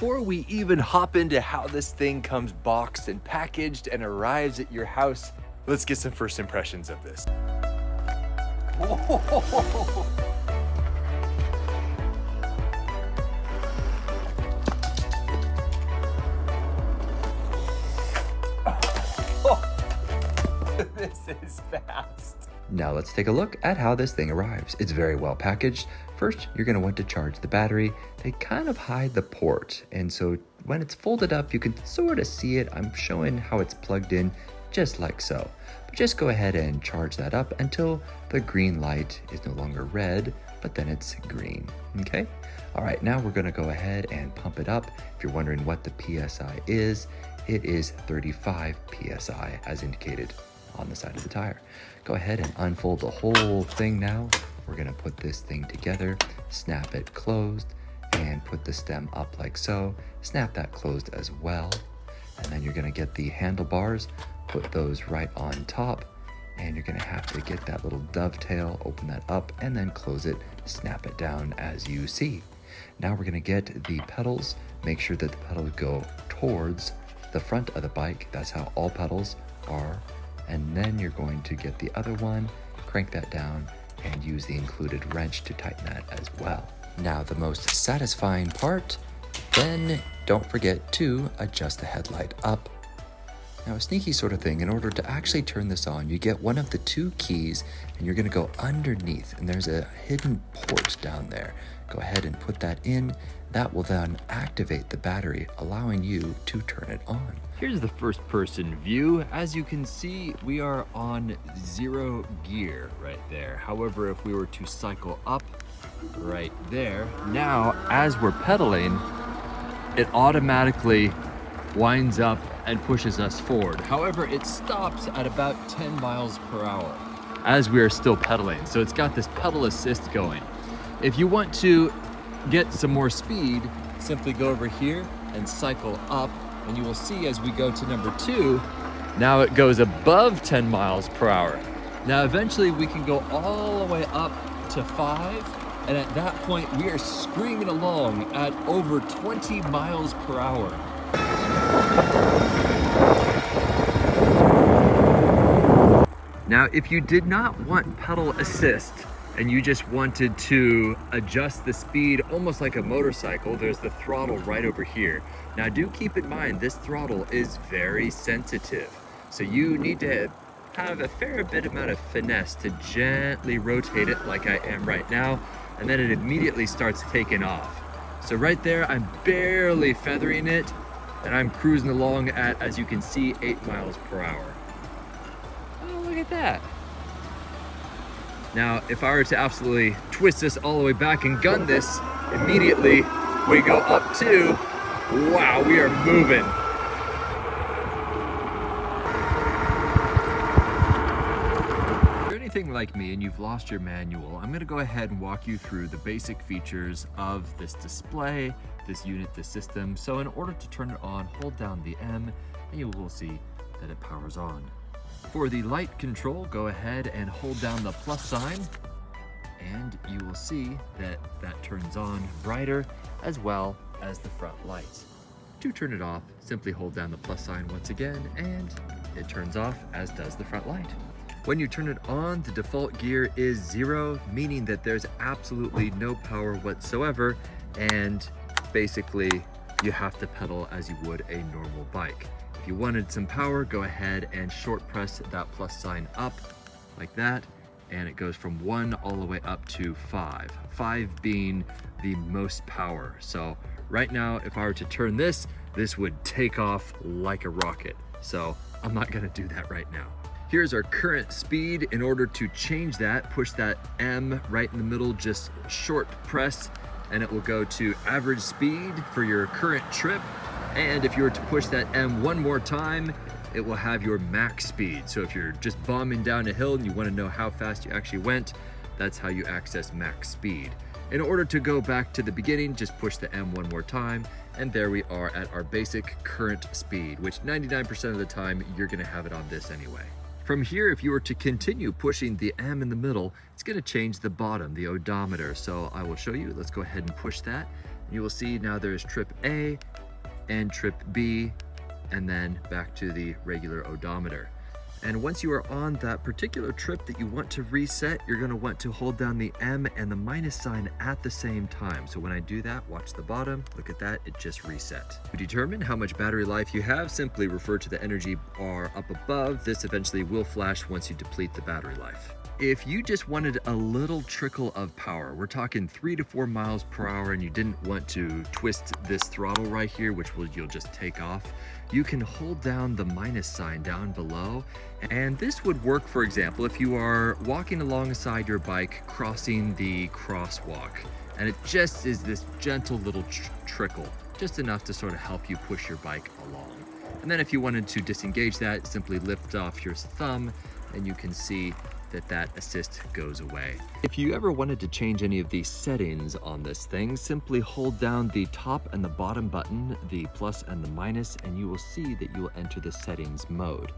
before we even hop into how this thing comes boxed and packaged and arrives at your house, let's get some first impressions of this. This is fast. Now let's take a look at how this thing arrives. It's very well packaged. First, you're going to want to charge the battery. They kind of hide the port, and so when it's folded up, you can sort of see it. I'm showing how it's plugged in just like so. But just go ahead and charge that up until the green light is no longer red, but then it's green, okay? All right, now we're gonna go ahead and pump it up. If you're wondering what the PSI is, it is 35 PSI as indicated on the side of the tire. Go ahead and unfold the whole thing now. We're gonna put this thing together, snap it closed, and put the stem up like so. Snap that closed as well. And then you're gonna get the handlebars, put those right on top, and you're gonna have to get that little dovetail, open that up, and then close it, snap it down as you see. Now we're gonna get the pedals, make sure that the pedals go towards the front of the bike. That's how all pedals are. And then you're going to get the other one, crank that down, and use the included wrench to tighten that as well. Now the most satisfying part, then don't forget to adjust the headlight up. Now a sneaky sort of thing, in order to actually turn this on, you get one of the two keys and you're gonna go underneath, and there's a hidden port down there. Go ahead and put that in. That will then activate the battery, allowing you to turn it on. Here's the first person view. As you can see, we are on 0 gear right there. However, if we were to cycle up right there, now as we're pedaling, it automatically winds up and pushes us forward. However, it stops at about 10 miles per hour as we are still pedaling. So it's got this pedal assist going. If you want to get some more speed, simply go over here and cycle up, and you will see as we go to number 2, now it goes above 10 miles per hour. Now eventually we can go all the way up to 5, and at that point we are screaming along at over 20 miles per hour. Now if you did not want pedal assist, and you just wanted to adjust the speed almost like a motorcycle, there's the throttle right over here. Now do keep in mind, this throttle is very sensitive. So you need to have a fair bit amount of finesse to gently rotate it like I am right now, and then it immediately starts taking off. So right there, I'm barely feathering it, and I'm cruising along at, as you can see, 8 miles per hour. Oh, look at that. Now, if I were to absolutely twist this all the way back and gun this, immediately we go up to, wow, we are moving. If you're anything like me and you've lost your manual, I'm gonna go ahead and walk you through the basic features of this display, this unit, this system. So in order to turn it on, hold down the M, and you will see that it powers on. For the light control, go ahead and hold down the plus sign, and you will see that that turns on brighter, as well as the front lights. To turn it off, simply hold down the plus sign once again, and it turns off, as does the front light. When you turn it on, the default gear is 0, meaning that there's absolutely no power whatsoever, and basically you have to pedal as you would a normal bike. If you wanted some power, go ahead and short press that plus sign up like that, and it goes from 1 all the way up to 5. 5 being the most power. So right now, if I were to turn this, this would take off like a rocket. So I'm not gonna do that right now. Here's our current speed. In order to change that, push that M right in the middle, just short press, and it will go to average speed for your current trip. And if you were to push that M one more time, it will have your max speed. So if you're just bombing down a hill and you want to know how fast you actually went, that's how you access max speed. In order to go back to the beginning, just push the M one more time, and there we are at our basic current speed, which 99% of the time, you're gonna have it on this anyway. From here, if you were to continue pushing the M in the middle, it's gonna change the bottom, the odometer. So I will show you. Let's go ahead and push that. You will see now there's trip A and trip B, and then back to the regular odometer. And once you are on that particular trip that you want to reset, you're gonna want to hold down the M and the minus sign at the same time. So when I do that, watch the bottom, look at that, it just reset. To determine how much battery life you have, simply refer to the energy bar up above. This eventually will flash once you deplete the battery life. If you just wanted a little trickle of power, we're talking 3 to 4 miles per hour, and you didn't want to twist this throttle right here, which you'll just take off, you can hold down the minus sign down below. And this would work, for example, if you are walking alongside your bike, crossing the crosswalk, and it just is this gentle little trickle, just enough to sort of help you push your bike along. And then if you wanted to disengage that, simply lift off your thumb, and you can see that assist goes away. If you ever wanted to change any of these settings on this thing, simply hold down the top and the bottom button, the plus and the minus, and you will see that you will enter the settings mode.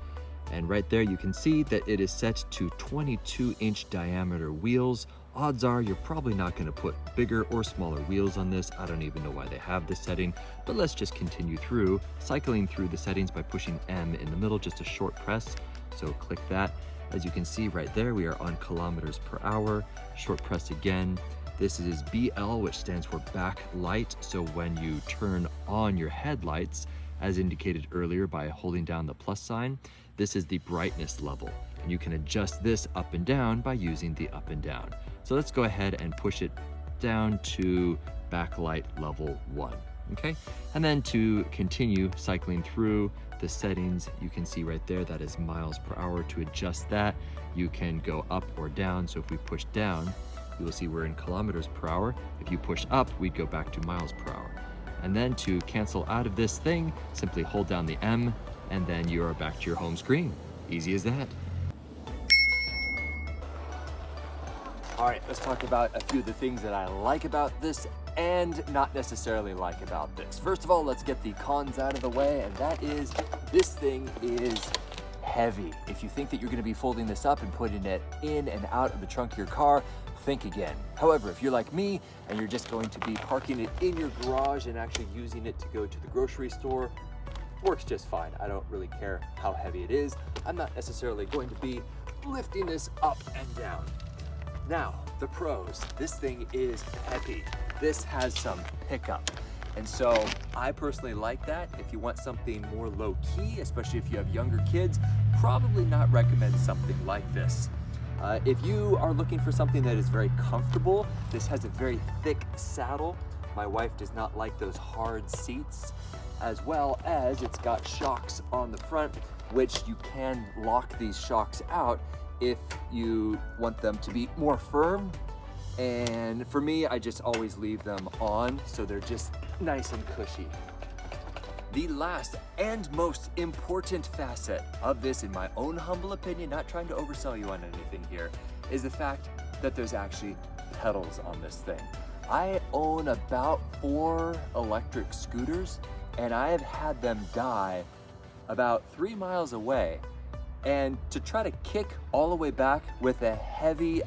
And right there you can see that it is set to 22-inch diameter wheels. Odds are you're probably not going to put bigger or smaller wheels on this. I don't even know why they have this setting, but let's just continue through, cycling through the settings by pushing M in the middle, just a short press. So click that. As you can see right there, we are on kilometers per hour. Short press again. This is BL, which stands for backlight. So when you turn on your headlights, as indicated earlier by holding down the plus sign, this is the brightness level. And you can adjust this up and down by using the up and down. So let's go ahead and push it down to backlight level 1. Okay, and then to continue cycling through the settings, you can see right there that is miles per hour. To adjust that, you can go up or down. So if we push down, you will see we're in kilometers per hour. If you push up, we'd go back to miles per hour. And then to cancel out of this thing, simply hold down the M, and then you are back to your home screen. Easy as that. All right, let's talk about a few of the things that I like about this and not necessarily like about this. First of all, let's get the cons out of the way, and that is this thing is heavy. If you think that you're going to be folding this up and putting it in and out of the trunk of your car, think again. However, if you're like me and you're just going to be parking it in your garage and actually using it to go to the grocery store, works just fine. I don't really care how heavy it is. I'm not necessarily going to be lifting this up and down. Now, the pros. This thing is peppy. This has some pickup. And so I personally like that. If you want something more low key, especially if you have younger kids, probably not recommend something like this. If you are looking for something that is very comfortable, this has a very thick saddle. My wife does not like those hard seats, as well as it's got shocks on the front, which you can lock these shocks out if you want them to be more firm. And for me, I just always leave them on, so they're just nice and cushy. The last and most important facet of this, in my own humble opinion, not trying to oversell you on anything here, is the fact that there's actually pedals on this thing. I own about 4 electric scooters, and I have had them die about 3 miles away. And to try to kick all the way back with a heavy,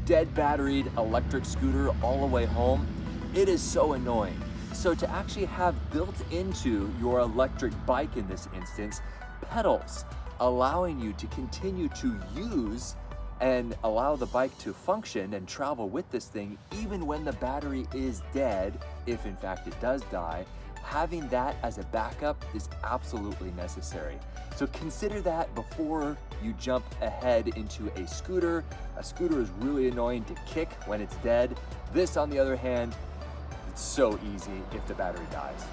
dead batteried electric scooter all the way home, it is so annoying. So to actually have built into your electric bike, in this instance, pedals, allowing you to continue to use and allow the bike to function and travel with this thing even when the battery is dead, if in fact it does die, having that as a backup is absolutely necessary. So consider that before you jump ahead into a scooter. A scooter is really annoying to kick when it's dead. This, on the other hand, it's so easy if the battery dies.